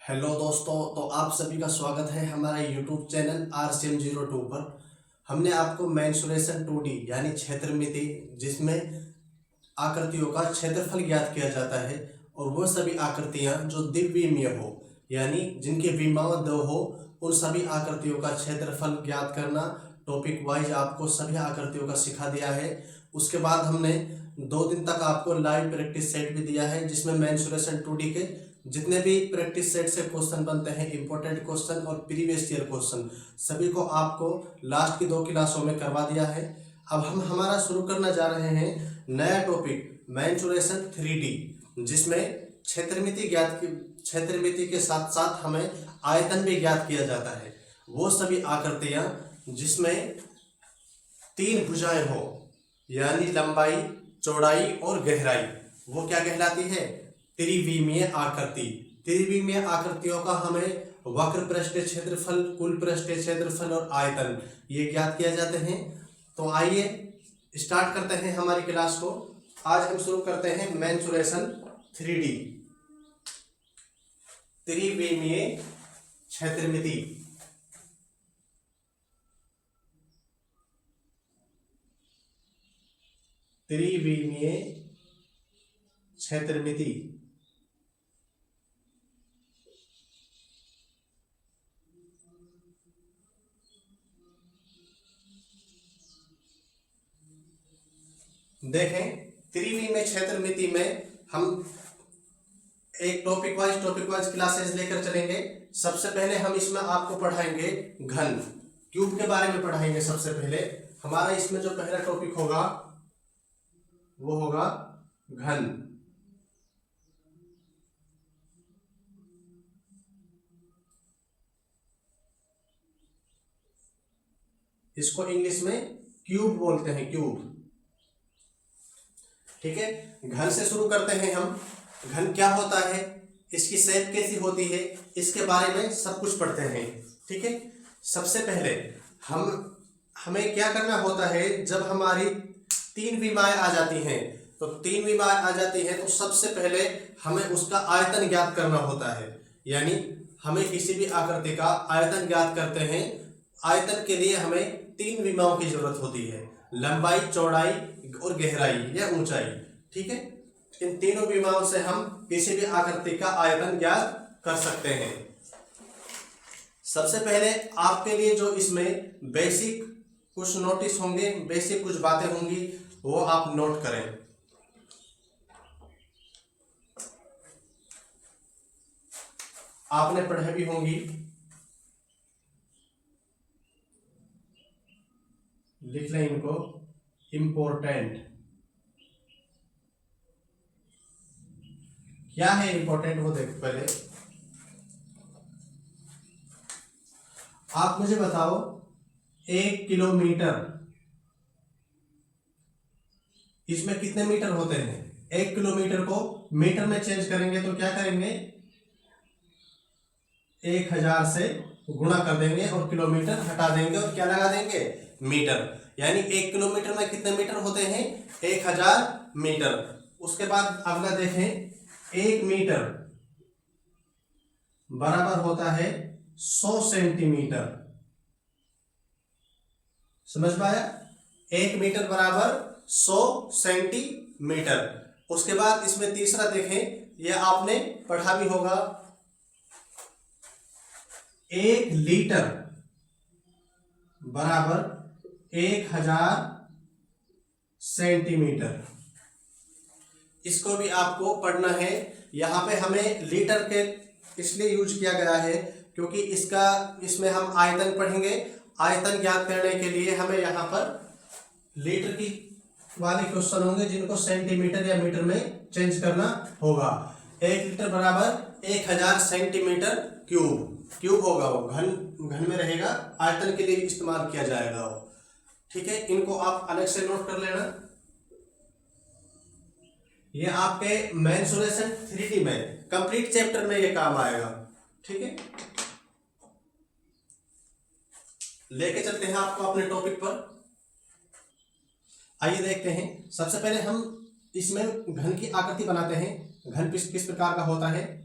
Hello दोस्तों, तो आप सभी का स्वागत है हमारे यूट्यूब चैनल RCM02 पर। हमने आपको मेंसुरेशन 2D यानी क्षेत्रमिति, जिसमें आकृतियों का क्षेत्रफल ज्ञात किया जाता है, और वह सभी आकृतियां जो द्विविमीय हो यानी जिनके विमाओं दो हो, उन सभी आकृतियों का क्षेत्रफल ज्ञात करना टॉपिक वाइज आपको सभी आकृतियों का सिखा दिया है। उसके बाद हमने 2 दिन तक आपको लाइव प्रैक्टिस सेट भी दिया है, जिसमें मेंसुरेशन 2D के जितने भी प्रैक्टिस सेट से क्वेश्चन बनते हैं, इंपॉर्टेंट क्वेश्चन और प्रीवियस ईयर क्वेश्चन, सभी को आपको लास्ट की 2 क्लासों में करवा दिया है। अब हम हमारा शुरू करना जा रहे हैं नया टॉपिक मेंसुरेशन 3D, जिसमें क्षेत्रमिति के साथ साथ हमें आयतन भी ज्ञात किया जाता है। वो सभी आकृतियां जिसमें 3 भुजाएं हो यानी लंबाई, चौड़ाई और गहराई, वो क्या कहलाती है? त्रिविमीय आकृति। त्रिविमीय आकृतियों का हमें वक्र पृष्ठीय क्षेत्रफल, कुल पृष्ठीय क्षेत्रफल और आयतन ये ज्ञात किया जाते हैं। तो आइए स्टार्ट करते हैं हमारी क्लास को। आज हम शुरू करते हैं मेंसुरेशन 3D, त्रिविमीय क्षेत्रमिति। त्रिविमीय क्षेत्रमिति देखें, त्रिविमीय क्षेत्रमिति में हम एक टॉपिक वाइज क्लासेस लेकर चलेंगे। सबसे पहले हम इसमें आपको पढ़ाएंगे घन, क्यूब के बारे में पढ़ाएंगे। सबसे पहले हमारा इसमें जो पहला टॉपिक होगा वो होगा घन। इसको इंग्लिश में क्यूब बोलते हैं, क्यूब। ठीक है, घन से शुरू करते हैं हम। घन क्या होता है, इसकी शेप कैसी होती है, इसके बारे में सब कुछ पढ़ते हैं। ठीक है, सबसे पहले हमें क्या करना होता है, जब हमारी 3 विमाएं आ जाती हैं, तो 3 विमाएं आ जाती हैं तो सबसे पहले हमें उसका आयतन ज्ञात करना होता है। यानी हमें किसी भी आकृति का आयतन ज्ञात करते हैं। आयतन के लिए हमें 3 विमाओं की जरूरत होती है, लंबाई, चौड़ाई और गहराई या ऊंचाई। ठीक है, इन तीनों विमाओं से हम किसी भी आकृति का आयतन ज्ञात कर सकते हैं। सबसे पहले आपके लिए जो इसमें बेसिक कुछ नोटिस होंगे, बेसिक कुछ बातें होंगी, वो आप नोट करें। आपने पढ़े भी होंगी, लिख लें इनको, इंपॉर्टेंट। क्या है इंपॉर्टेंट, वो देखो पहले। आप मुझे बताओ, 1 किलोमीटर, इसमें कितने मीटर होते हैं? 1 किलोमीटर को मीटर में चेंज करेंगे तो क्या करेंगे, 1000 से गुणा कर देंगे और किलोमीटर हटा देंगे और क्या लगा देंगे, मीटर। यानी 1 किलोमीटर में कितने मीटर होते हैं, 1000 मीटर। उसके बाद अगला देखें, 1 मीटर बराबर होता है 100 सेंटीमीटर। समझ पाया? 1 मीटर बराबर 100 सेंटीमीटर। उसके बाद इसमें तीसरा देखें, यह आपने पढ़ा भी होगा, 1 लीटर बराबर 1000 सेंटीमीटर। इसको भी आपको पढ़ना है। यहाँ पे हमें लीटर के इसलिए यूज किया गया है क्योंकि इसमें हम आयतन पढ़ेंगे। आयतन ज्ञात करने के लिए हमें यहाँ पर लीटर की वाले क्वेश्चन होंगे, जिनको सेंटीमीटर या मीटर में चेंज करना होगा। 1 लीटर बराबर 1000 सेंटीमीटर क्यूब होगा, वो घन में रहेगा, आयतन के लिए इस्तेमाल किया जाएगा वो। ठीक है, इनको आप अलग से नोट कर लेना। ये आपके मेंसुरेशन 3D में कंप्लीट चैप्टर में ये काम आएगा। ठीक है, लेके चलते हैं आपको अपने टॉपिक पर। आइए देखते हैं। सबसे पहले हम इसमें घन की आकृति बनाते हैं। घन किस प्रकार का होता है।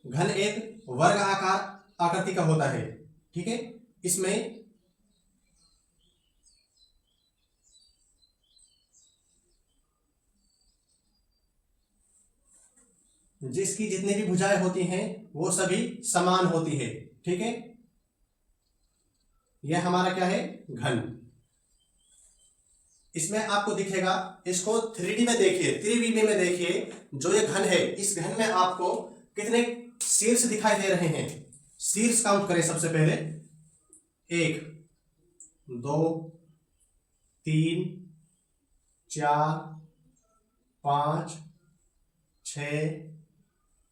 घन एक वर्ग आकार आकृति का होता है, ठीक है। इसमें जिसकी जितनी भी भुजाएं होती हैं वो सभी समान होती है, ठीक है। यह हमारा क्या है, घन। इसमें आपको दिखेगा, इसको 3D में देखिए, 3D में देखिए, जो ये घन है, इस घन में आपको कितने शीर्ष दिखाई दे रहे हैं। शीर्ष काउंट करें सबसे पहले, 1 2 3 4 5 6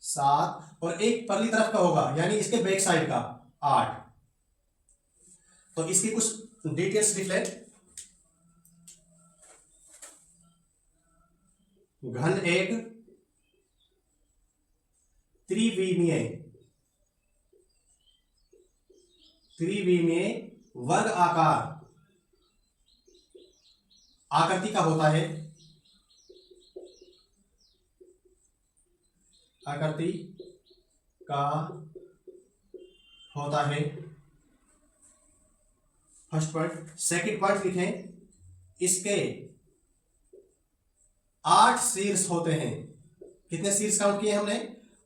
7 और एक परली तरफ का होगा, यानी इसके बैक साइड का 8। तो इसकी कुछ डिटेल्स लिख लें। घन एक त्रिविमीय वर्ग आकार आकृति का होता है, आकृति का होता है। First point. सेकंड पॉइंट लिखें, इसके 8 शीर्ष होते हैं। कितने शीर्ष काउंट किए हमने,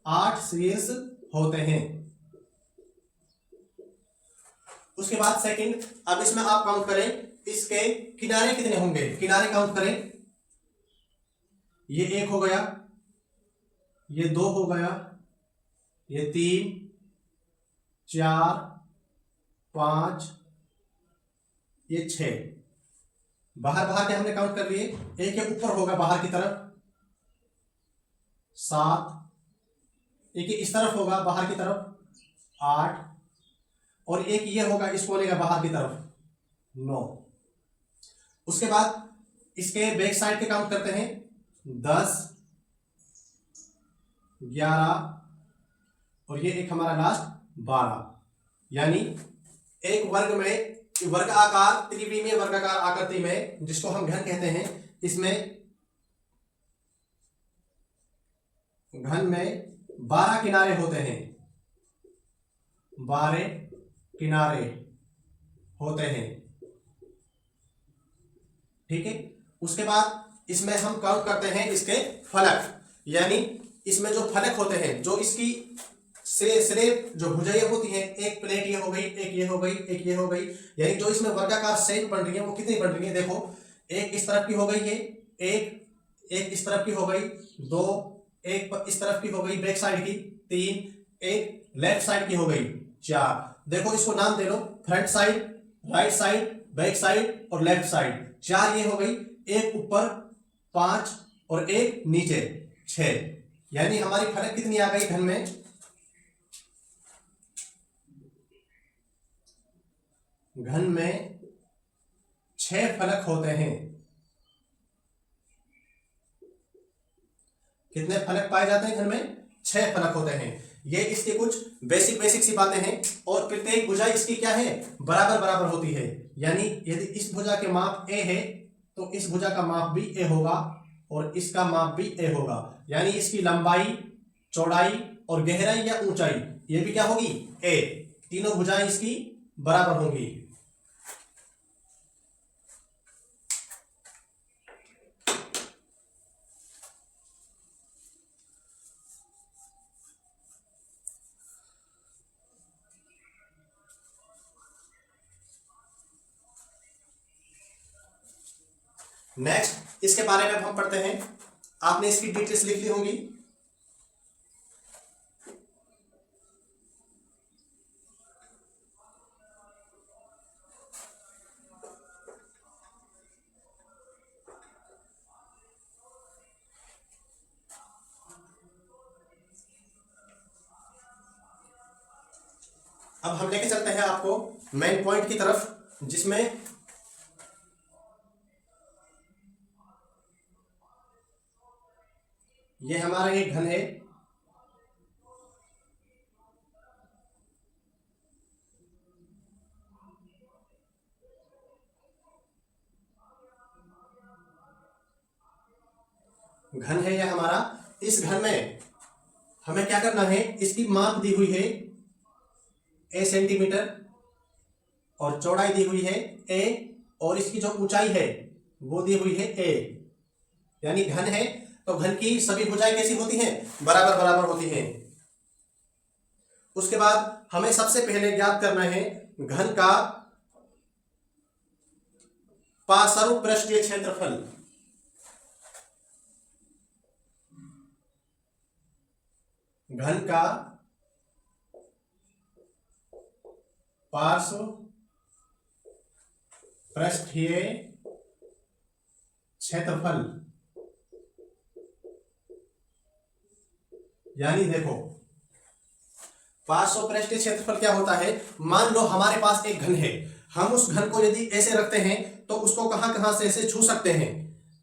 8 शीर्ष होते हैं। उसके बाद सेकंड, अब इसमें आप काउंट करें, इसके किनारे कितने होंगे, किनारे काउंट करें। ये 1 हो गया, ये 2 हो गया, ये 3 4 5, ये 6। बाहर बाहर के हमने काउंट कर लिए। एक ये ऊपर होगा बाहर की तरफ 7, एक इस तरफ होगा बाहर की तरफ 8, और एक ये होगा इस कोने का बाहर की तरफ 9। उसके बाद इसके बैक साइड के काउंट करते हैं, 10 11 और ये एक हमारा लास्ट 12। यानी एक वर्ग में, वर्ग आकार, त्रिविमीय वर्गाकार आकृति में, जिसको हम घन कहते हैं, इसमें घन में 12 किनारे होते हैं, 12 किनारे होते हैं, ठीक है। उसके बाद इसमें हम काउंट करते हैं इसके फलक, यानी इसमें जो फलक होते हैं, जो इसकी सिरे जो भुजाएं होती हैं, एक प्लेट ये हो गई, एक ये हो गई, एक ये हो गई, यानी जो इसमें वर्गाकार शेप बन रही है वो कितनी बन रही है, देखो, एक इस तरफ की हो गई है, एक इस तरफ की हो गई, 2 एक इस तरफ की हो गई बैक साइड की, 3 एक लेफ्ट साइड की हो गई, 4। देखो इसको नाम दे लो, front side, right side, back side और लेफ्ट साइड। 4 ये हो गई, एक ऊपर 5 और एक नीचे 6। यानी हमारी फलक कितनी आ गई घन में, घन में 6 फलक होते हैं। कितने फलक पाए जाते हैं घन में, 6 फलक होते हैं। ये इसके कुछ बेसिक सी बातें हैं। और प्रत्येक भुजा इसकी क्या है, बराबर बराबर होती है। यानी यदि इस भुजा के माप a है तो इस भुजा का माप भी a होगा और इसका माप भी a होगा। यानी इसकी लंबाई, चौड़ाई और गहराई या ऊंचाई ये भी क्या होगी, a। तीनों भुजाएं इसकी बराबर होंगी। नेक्स्ट इसके बारे में अब हम पढ़ते हैं। आपने इसकी डिटेल्स लिख ली होंगी। अब हम लेके चलते हैं आपको मेन पॉइंट की तरफ, जिसमें ये हमारा एक घन है, घन है यह हमारा। इस घन में हमें क्या करना है, इसकी माप दी हुई है ए सेंटीमीटर और चौड़ाई दी हुई है ए, और इसकी जो ऊंचाई है वो दी हुई है ए, यानी घन है तो घन की सभी भुजाएं कैसी होती हैं, बराबर बराबर होती हैं। उसके बाद हमें सबसे पहले ज्ञात करना है घन का पार्श्व पृष्ठीय क्षेत्रफल। घन का पार्श्व पृष्ठीय क्षेत्रफल, यानी देखो पार्श्व पृष्ठीय क्षेत्रफल क्या होता है। मान लो हमारे पास एक घन है, हम उस घन को यदि ऐसे रखते हैं तो उसको कहां कहां से ऐसे छू सकते हैं,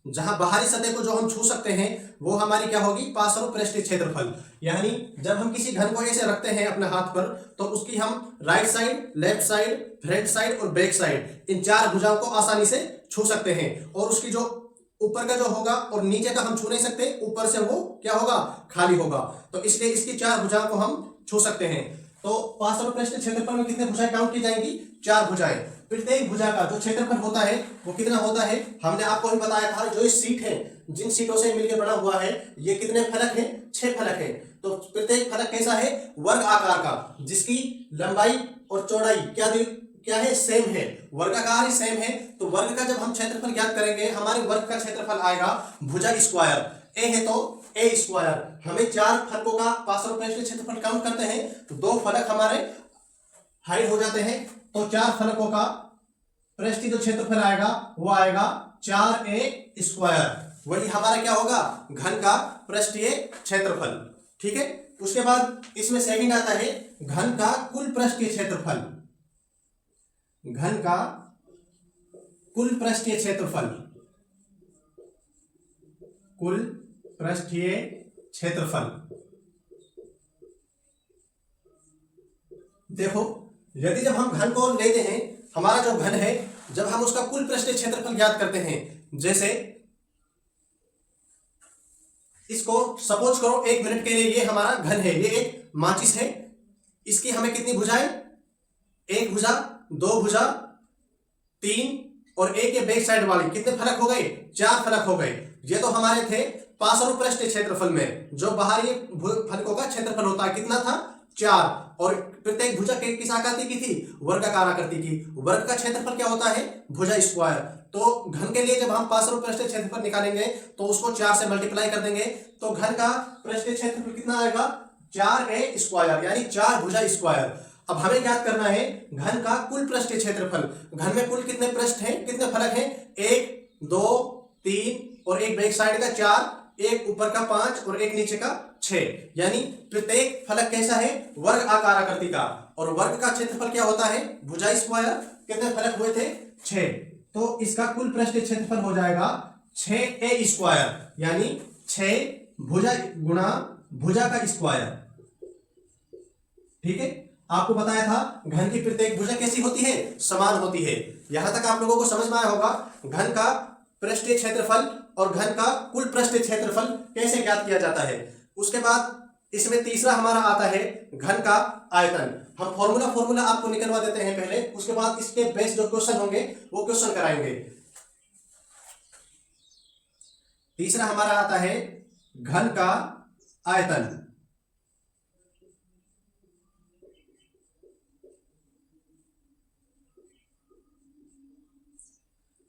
जहां बाहरी सतह को जो हम छू सकते हैं वो हमारी क्या होगी, पार्श्व पृष्ठीय क्षेत्रफल। यानी जब हम किसी घन को ऐसे रखते हैं अपने हाथ पर तो उसकी हम right side, left side, front side और बैक साइड, इन चार भुजाओं को आसानी से छू सकते हैं। और उसकी जो ऊपर का जो होगा और नीचे का हम छू नहीं सकते, ऊपर से वो क्या होगा, खाली होगा। तो इसलिए इसकी चार भुजाओं को हम छू सकते हैं। तो पार्श्व पृष्ठीय क्षेत्रफल में कितने भुजाएं काउंट की जाएंगी, चार भुजाएं। प्रत्येक भुजा का जो क्षेत्रफल होता है वो कितना होता है, हमने आपको भी बताया था। जो इस सीट है, जिन सीटों से मिलकर बना हुआ है, ये कितने फलक है, 6 फलक है। तो प्रत्येक फलक कैसा है, वर्ग आकार का, जिसकी लंबाई और चौड़ाई क्या है, सेम है, वर्गाकार ही सेम है। तो वर्ग का जब हम क्षेत्रफल ज्ञात करेंगे, हमारे वर्ग का क्षेत्रफल आएगा भुजा स्क्वायर। ए है तो ए स्क्वायर। हमें चार फलकों का पार्श्व पृष्ठीय क्षेत्रफल काउंट करते हैं तो दो फलक हमारे हाइड हो जाते हैं, तो चार फलकों का पृष्ठीय जो क्षेत्रफल आएगा वो आएगा 4a स्क्वायर। वही हमारा क्या होगा, घन का पृष्ठीय क्षेत्रफल। ठीक है। उसके बाद इसमें सेकंड आता है घन का कुल पृष्ठीय क्षेत्रफल। घन का कुल पृष्ठीय क्षेत्रफल, कुल पृष्ठीय क्षेत्रफल। देखो यदि जब हम घन को लेते हैं, हमारा जो घन है, जब हम उसका कुल पृष्ठीय क्षेत्रफल ज्ञात करते हैं, जैसे इसको सपोज करो 1 मिनट के लिए ये हमारा घन है, ये एक माचिस है, इसकी हमें कितनी भुजाएं, एक भुजा, दो भुजा, 3 और एक के बैक साइड वाली, कितने फलक हो गए, 4 फलक हो गए। ये तो हमारे थे पार्श्व पृष्ठीय क्षेत्रफल में, जो बाहरी फलकों का क्षेत्रफल होता है कितना था, 4। और प्रत्येक भुजा किस आकृति की थी, वर्गाकार आकृति की। वर्ग का क्षेत्रफल क्या होता है, भुजा स्क्वायर। तो घन के लिए जब हम पार्श्व पृष्ठीय क्षेत्रफल निकालेंगे तो उसको 4 से मल्टीप्लाई कर देंगे, तो घन का पृष्ठीय क्षेत्रफल कितना आएगा, 4a स्क्वायर, यानी 4 भुजा स्क्वायर। अब हमें ज्ञात करना है घन का कुल पृष्ठीय क्षेत्रफल। घन में कुल कितने पृष्ठ हैं, कितने फलक हैं, 1 2 3 और एक बैक साइड का 4, एक ऊपर का 5 और एक नीचे का 6। यानी प्रत्येक फलक कैसा है, वर्ग आकार आकृति का। और वर्ग का क्षेत्रफल क्या होता है, भुजा स्क्वायर। कितने फलक हुए थे, 6। तो इसका कुल पृष्ठीय क्षेत्रफल हो जाएगा 6a स्क्वायर, यानी 6 भुजा गुणा भुजा का स्क्वायर। ठीक है। आपको बताया था घन की प्रत्येक भुजा कैसी होती है, समान होती है। यहां तक आप लोगों को समझ में आया होगा घन का पृष्ठीय क्षेत्रफल और घन का कुल पृष्ठीय क्षेत्रफल कैसे ज्ञात किया जाता है। उसके बाद इसमें तीसरा हमारा आता है घन का आयतन। हम फॉर्मूला आपको निकलवा देते हैं पहले, उसके बाद इसके बेस जो क्वेश्चन होंगे वो क्वेश्चन कराएंगे। तीसरा हमारा आता है घन का आयतन।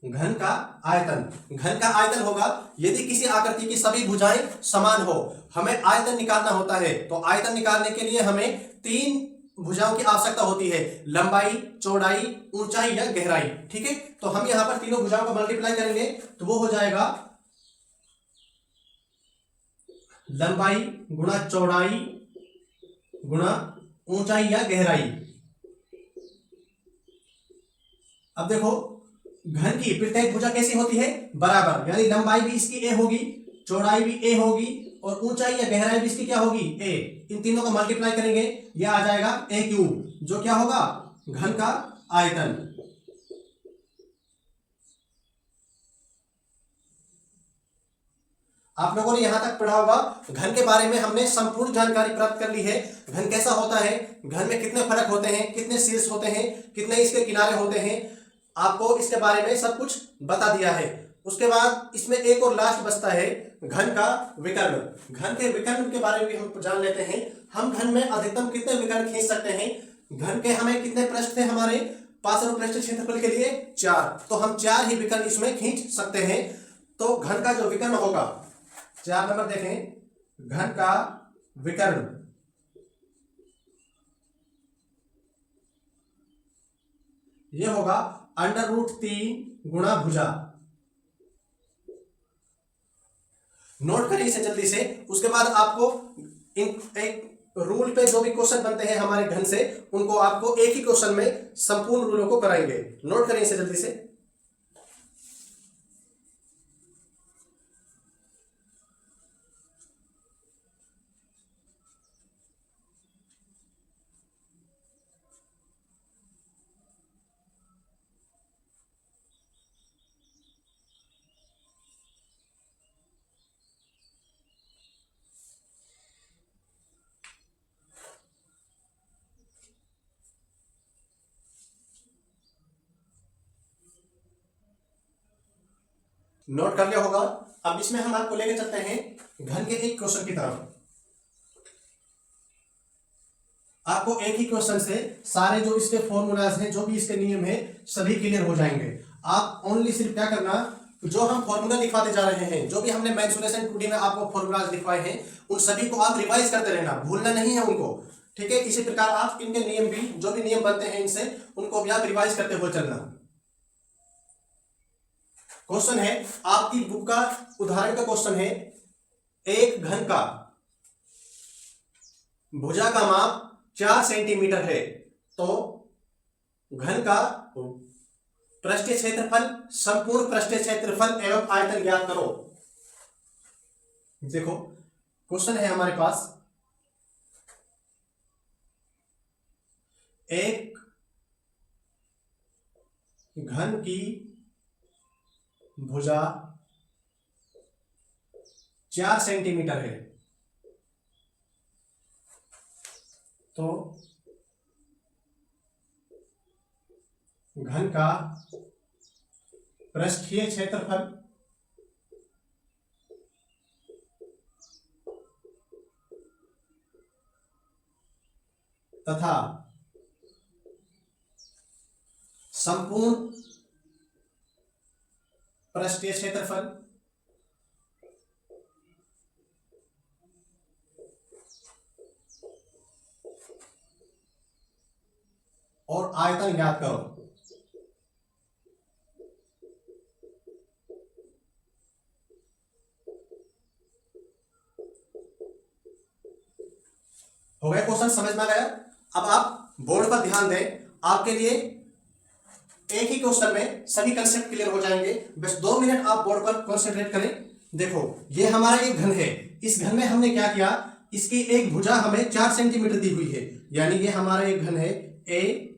घन का आयतन, घन का आयतन होगा यदि किसी आकृति की सभी भुजाएं समान हो। हमें आयतन निकालना होता है, तो आयतन निकालने के लिए हमें 3 भुजाओं की आवश्यकता होती है, लंबाई, चौड़ाई, ऊंचाई या गहराई। ठीक है। तो हम यहां पर तीनों भुजाओं को मल्टीप्लाई करेंगे तो वो हो जाएगा लंबाई गुणा चौड़ाई गुणा ऊंचाई या गहराई। अब देखो घन की प्रत्येक भुजा कैसी होती है, बराबर, यानी लंबाई भी इसकी a होगी, चौड़ाई भी a होगी और ऊंचाई या गहराई भी इसकी क्या होगी, a। इन तीनों को मल्टीप्लाई करेंगे, यह आ जाएगा a3, जो क्या होगा, घन का आयतन। आप लोगों ने यहां तक पढ़ा होगा, घन के बारे में हमने संपूर्ण जानकारी प्राप्त कर ली है। घन कैसा होता है, घन में कितने फलक होते हैं, कितने शीर्ष होते हैं, कितने इसके किनारे होते हैं, आपको इसके बारे में सब कुछ बता दिया है। उसके बाद इसमें एक और लास्ट बचता है घन का विकर्ण। घन के विकर्ण के बारे में भी हम जान लेते हैं। हम घन में अधिकतम कितने विकर्ण खींच सकते हैं। घन के हमें कितने पृष्ठ थे हमारे पार्श्व पृष्ठ क्षेत्रफल के लिए 4, तो हम 4 ही विकर्ण इसमें खींच सकते हैं। तो घन का जो विकर्ण होगा, 4 नंबर देखें, घन का विकर्ण ये होगा √3 गुणा भुजा। नोट करें इसे जल्दी से। उसके बाद आपको एक रूल पे जो भी क्वेश्चन बनते हैं हमारे घन से, उनको आपको एक ही क्वेश्चन में संपूर्ण रूलों को कराएंगे। नोट करें इसे जल्दी से। नोट कर लिया होगा। अब इसमें हम आपको लेके चलते हैं घन के एक क्वेश्चन की तरफ। आपको एक ही क्वेश्चन से सारे जो इसके फॉर्मूलाज हैं, जो भी इसके नियम हैं, सभी क्लियर हो जाएंगे। आप ओनली सिर्फ क्या करना, जो हम फॉर्मूला लिखवाते जा रहे हैं, जो भी हमने मेंसुरेशन 2D में आपको फॉर्मूलाज लिखवाए हैं, उन सभी को आप रिवाइज करते रहना, भूलना नहीं है उनको। ठीक है, इसी प्रकार आप इनके नियम भी, जो भी नियम बनते हैं इनसे, उनको भी आप रिवाइज करते हुए चलना। क्वेश्चन है आपकी बुक का, उदाहरण का क्वेश्चन है, एक घन का भुजा का माप 4 सेंटीमीटर है, तो घन का पृष्ठीय क्षेत्रफल, संपूर्ण पृष्ठीय क्षेत्रफल एवं आयतन ज्ञात करो। देखो क्वेश्चन है हमारे पास, एक घन की भुजा 4 सेंटीमीटर है, तो घन का पृष्ठीय क्षेत्रफल तथा संपूर्ण पृष्ठीय क्षेत्रफल और आयतन ज्ञात करो। हो गया क्वेश्चन, समझ में आ गया। अब आप बोर्ड पर ध्यान दें, आपके लिए एक ही क्वेश्चन में सभी कंसेप्ट क्लियर हो जाएंगे। बस 2 मिनट आप बोर्ड पर कॉन्सेंट्रेट करें। देखो ये हमारा एक घन है, इस घन में हमने क्या किया, इसकी एक भुजा हमें 4 सेंटीमीटर दी हुई है, यानी ये हमारा एक घन है A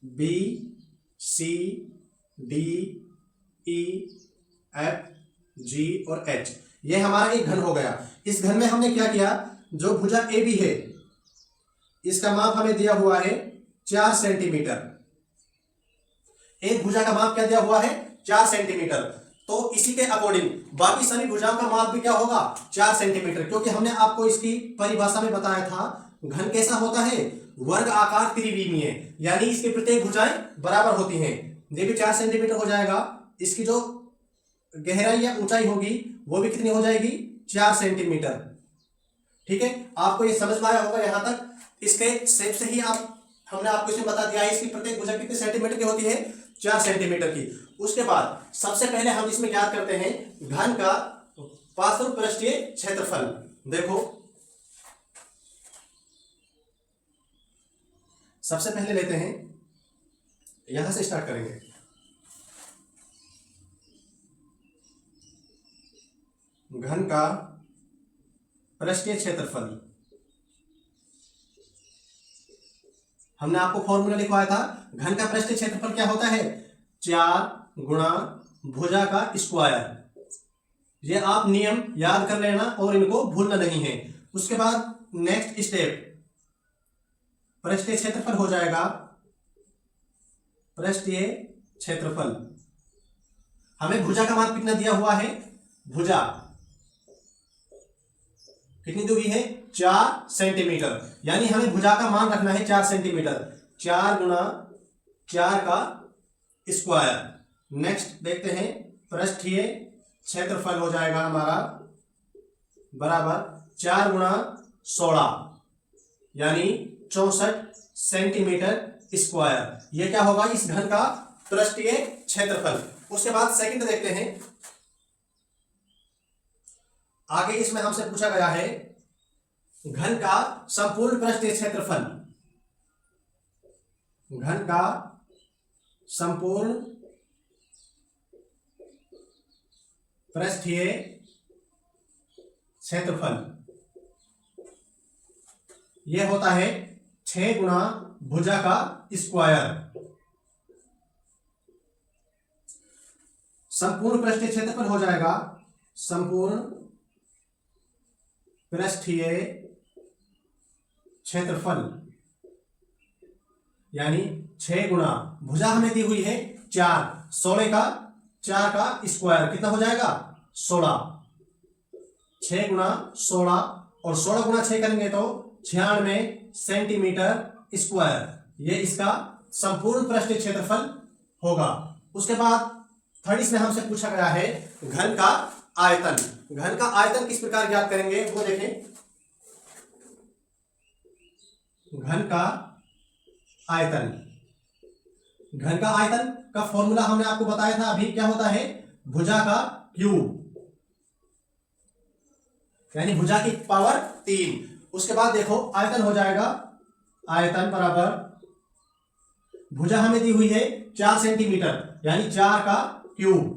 B C D E F G और एच, ये हमारा एक घन हो गया। इस घन में हमने क्या किया, जो भुजा ए बी है इसका माप हमें दिया हुआ है 4 सेंटीमीटर। एक भुजा का माप क्या दिया हुआ है, 4 सेंटीमीटर। तो इसी के अकॉर्डिंग बाकी सभी भुजाओं का माप भी क्या होगा, 4 सेंटीमीटर, क्योंकि हमने आपको इसकी परिभाषा में बताया था घन कैसा होता है, वर्ग आकार त्रिविमीय, यानी इसकी प्रत्येक भुजाएं बराबर होती हैं। ये भी 4 सेंटीमीटर हो जाएगा। इसकी जो गहराई या ऊंचाई होगी वो भी कितनी हो जाएगी, 4 सेंटीमीटर। ठीक है, आपको ये समझ में आया होगा यहां तक। इसके शेप से ही हमने आपको इसमें बता दिया है इसकी प्रत्येक भुजा कितने सेंटीमीटर की होती है, 4 सेंटीमीटर की। उसके बाद सबसे पहले हम इसमें ज्ञात करते हैं घन का पार्श्व पृष्ठीय क्षेत्रफल। देखो सबसे पहले लेते हैं, यहां से स्टार्ट करेंगे। घन का पृष्ठीय क्षेत्रफल, हमने आपको फॉर्मूला लिखवाया था, घन का पृष्ठीय क्षेत्रफल क्या होता है, 4 गुणा भुजा का स्क्वायर। ये आप नियम याद कर लेना और इनको भूलना नहीं है। उसके बाद नेक्स्ट स्टेप, पृष्ठीय क्षेत्रफल हो जाएगा, पृष्ठीय क्षेत्रफल। हमें भुजा का मान कितना दिया हुआ है, भुजा कितनी दी हुई है, 4 सेंटीमीटर, यानी हमें भुजा का मान रखना है 4 सेंटीमीटर। 4 गुना 4 का स्क्वायर। नेक्स्ट देखते हैं, पृष्ठीय क्षेत्रफल हो जाएगा हमारा बराबर 4 गुना 16 यानी 64 सेंटीमीटर स्क्वायर। ये क्या होगा, इस घन का पृष्ठीय क्षेत्रफल। उसके बाद सेकंड देखते हैं, आगे इसमें हमसे पूछा गया है घन का संपूर्ण पृष्ठीय क्षेत्रफल। घन का संपूर्ण पृष्ठीय क्षेत्रफल यह होता है 6 गुना भुजा का स्क्वायर। संपूर्ण पृष्ठीय क्षेत्रफल हो जाएगा, संपूर्ण पृष्ठीय क्षेत्रफल यानी 6 गुना भुजा हमें दी हुई है 4, 16 का 4 का स्क्वायर कितना हो जाएगा 16। 6 गुना 16 और 16 गुना 6 करेंगे तो 96 सेंटीमीटर स्क्वायर। ये इसका संपूर्ण पृष्ठीय क्षेत्रफल होगा। उसके बाद थर्ड इसमें हमसे पूछा गया है घन का आयतन। घन का आयतन किस प्रकार ज्ञात करेंगे वो देखें। घन का आयतन, घन का आयतन का फॉर्मूला हमने आपको बताया था अभी, क्या होता है, भुजा का क्यूब यानी भुजा की पावर 3। उसके बाद देखो आयतन हो जाएगा, आयतन बराबर भुजा हमें दी हुई है 4 सेंटीमीटर यानी 4 का क्यूब।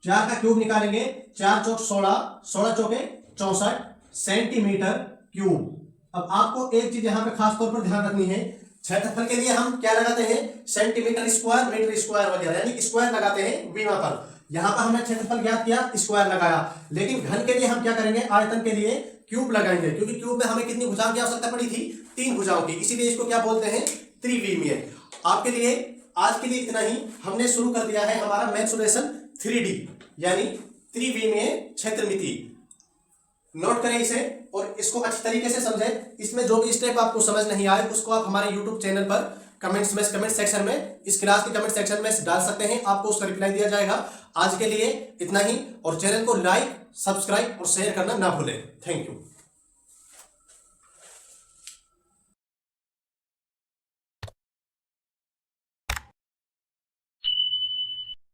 4 का क्यूब निकालेंगे, 4 चौक 16, 16 चौके 64 सेंटीमीटर क्यूब। अब आपको एक चीज यहां पे खास तौर पर ध्यान रखनी है, क्षेत्रफल के लिए हम क्या लगाते हैं, सेंटीमीटर स्क्वायर, मीटर स्क्वायर वगैरह यानी स्क्वायर लगाते हैं बीमा पर। यहां पर हमने क्षेत्रफल ज्ञात किया, स्क्वायर लगाया। लेकिन घन के लिए हम क्या करेंगे, आयतन के लिए क्यूब लगाएंगे, क्योंकि क्यूब में हमें कितनी भुजाओं की आवश्यकता पड़ी थी, 3 भुजाओं की, इसीलिए इसको क्या बोलते हैं, त्रिविमीय। आपके लिए आज के लिए इतना ही। हमने शुरू कर दिया है हमारा मेंसुरेशन 3D यानी त्रिविमीय क्षेत्रमिति। नोट करें इसे और इसको अच्छी तरीके से समझें। इसमें जो भी स्टेप आपको समझ नहीं आए उसको आप हमारे YouTube चैनल पर कमेंट सेक्शन में, इस क्लास के कमेंट सेक्शन में डाल सकते हैं, आपको उसका रिप्लाई दिया जाएगा। आज के लिए इतना ही, और चैनल को लाइक, सब्सक्राइब और शेयर करना ना भूलें। Thank you.